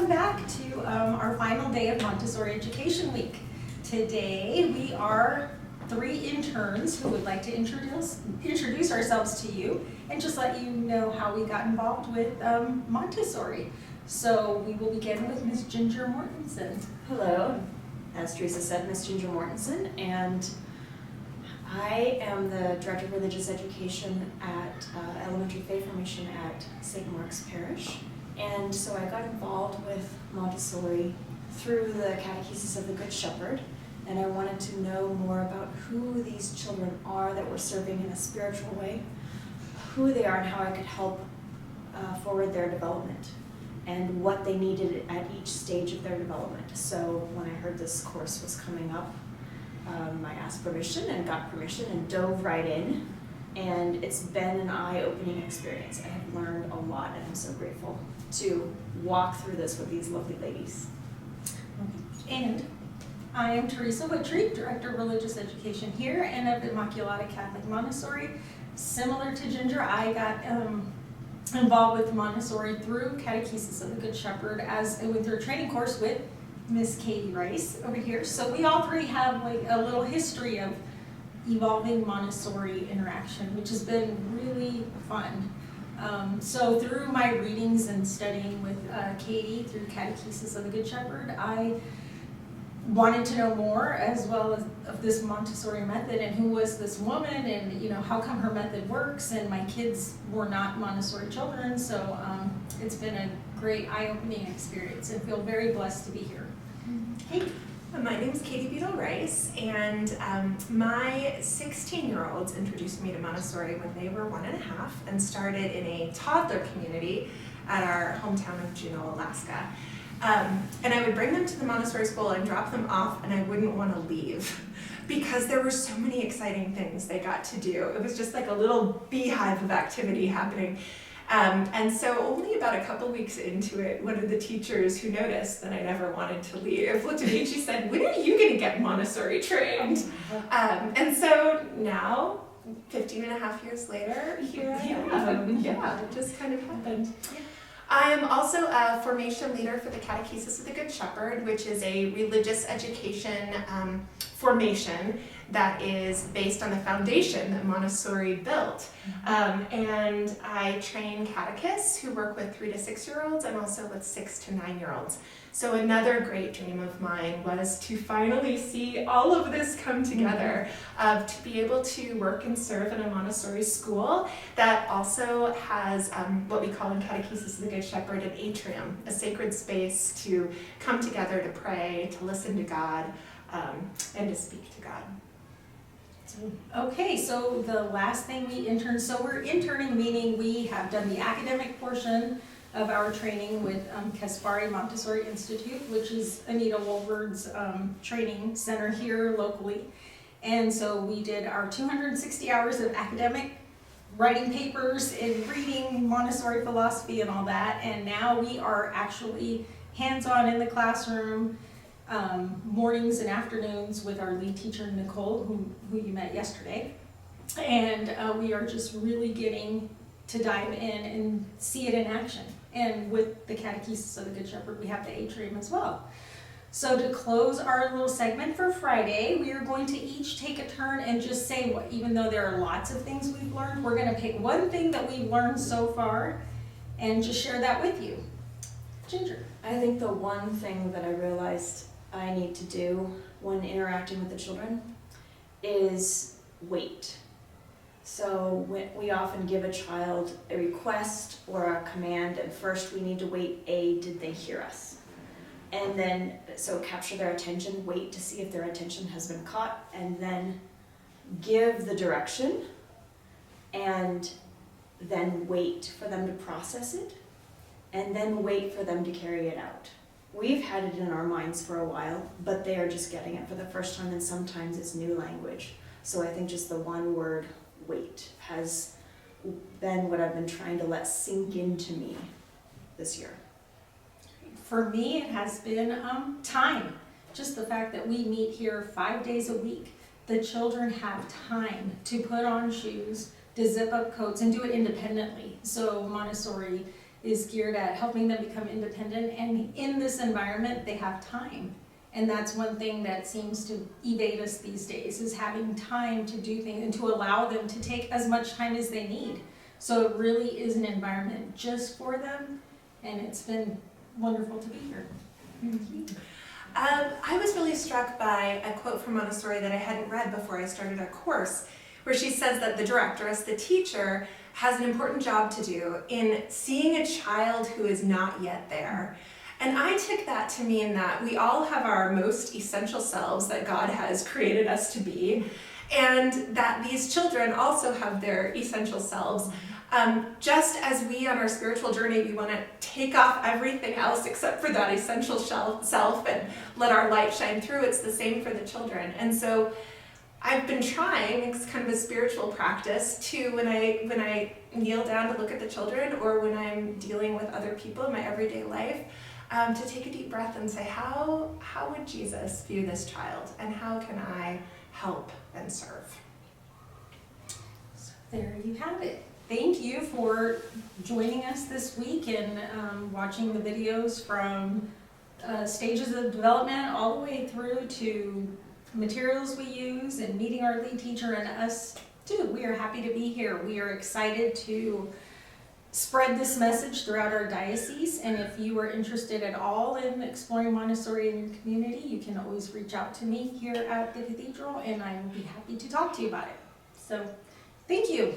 welcome back to our final day of Montessori Education Week. Today we are 3 interns who would like to introduce ourselves to you and just let you know how we got involved with Montessori. So we will begin with Ms. Ginger Mortensen. Hello, as Theresa said, Ms. Ginger Mortensen, and I am the Director of Religious Education at Elementary Faith Formation at St. Mark's Parish. And so I got involved with Montessori through the Catechesis of the Good Shepherd, and I wanted to know more about who these children are that we're serving in a spiritual way, who they are and how I could help forward their development, and what they needed at each stage of their development. So when I heard this course was coming up, I asked permission and got permission and dove right in, and it's been an eye-opening experience. I have learned a lot, and I'm so grateful to walk through this with these lovely ladies. And I am Theresa Mutry, Director of Religious Education here and of Immaculata Catholic Montessori. Similar to Ginger, I got involved with Montessori through Catechesis of the Good Shepherd as I went through a training course with Miss Katie Rice over here. So we all 3 have like a little history of evolving Montessori interaction, which has been really fun. So through my readings and studying with Katie through Catechesis of the Good Shepherd, I wanted to know more as well as of this Montessori method and who was this woman and how come her method works, and my kids were not Montessori children, so it's been a great eye-opening experience and feel very blessed to be here. Katie. My name is Katie Beetle Rice, and my 16-year-olds introduced me to Montessori when they were 1.5 and started in a toddler community at our hometown of Juneau, Alaska. And I would bring them to the Montessori school and drop them off, and I wouldn't want to leave because there were so many exciting things they got to do. It was just like a little beehive of activity happening. And so only about a couple weeks into it, one of the teachers who noticed that I never wanted to leave looked at me and she said, "When are you going to get Montessori trained?" And so now, 15.5 years later, here I am. Yeah, it just kind of happened. I am also a formation leader for the Catechesis of the Good Shepherd, which is a religious education formation that is based on the foundation that Montessori built. And I train catechists who work with 3 to 6-year-olds and also with 6 to 9-year-olds. So another great dream of mine was to finally see all of this come together, to be able to work and serve in a Montessori school that also has what we call in Catechesis of the Good Shepherd an atrium, a sacred space to come together to pray, to listen to God, and to speak to God. Okay, so the last thing we interned, so we're interning, meaning we have done the academic portion of our training with Caspari Montessori Institute, which is Anita Wolverd's training center here locally. And so we did our 260 hours of academic writing papers and reading Montessori philosophy and all that. And now we are actually hands-on in the classroom, mornings and afternoons with our lead teacher, Nicole, who you met yesterday. And we are just really getting to dive in and see it in action. And with the Catechesis of the Good Shepherd, we have the atrium as well. So to close our little segment for Friday, we are going to each take a turn and just say, even though there are lots of things we've learned, we're going to pick one thing that we've learned so far and just share that with you. Ginger. I think the one thing that I realized I need to do when interacting with the children is wait. So we often give a child a request or a command, and first we need to wait, did they hear us? And then, so capture their attention, wait to see if their attention has been caught, and then give the direction, and then wait for them to process it, and then wait for them to carry it out. We've had it in our minds for a while, but they are just getting it for the first time, and sometimes it's new language. So I think just the one word, wait, has been what I've been trying to let sink into me this year. For me, it has been time. Just the fact that we meet here 5 days a week. The children have time to put on shoes, to zip up coats, and do it independently. So Montessori is geared at helping them become independent, and in this environment, they have time. And that's one thing that seems to evade us these days, is having time to do things and to allow them to take as much time as they need. So it really is an environment just for them, and it's been wonderful to be here. I was really struck by a quote from Montessori that I hadn't read before I started our course, where she says that the directress, the teacher, has an important job to do in seeing a child who is not yet there. And I took that to mean that we all have our most essential selves that God has created us to be, and that these children also have their essential selves. Just as we on our spiritual journey, we want to take off everything else except for that essential self and let our light shine through, it's the same for the children. And so I've been trying, it's kind of a spiritual practice, to when I kneel down to look at the children, or when I'm dealing with other people in my everyday life, to take a deep breath and say, how would Jesus view this child, and how can I help and serve? So there you have it. Thank you for joining us this week and watching the videos from stages of development all the way through to materials we use and meeting our lead teacher and us too. We are happy to be here. We are excited to spread this message throughout our diocese, and if you are interested at all in exploring Montessori in your community, you can always reach out to me here at the Cathedral, and I will be happy to talk to you about it. So, thank you.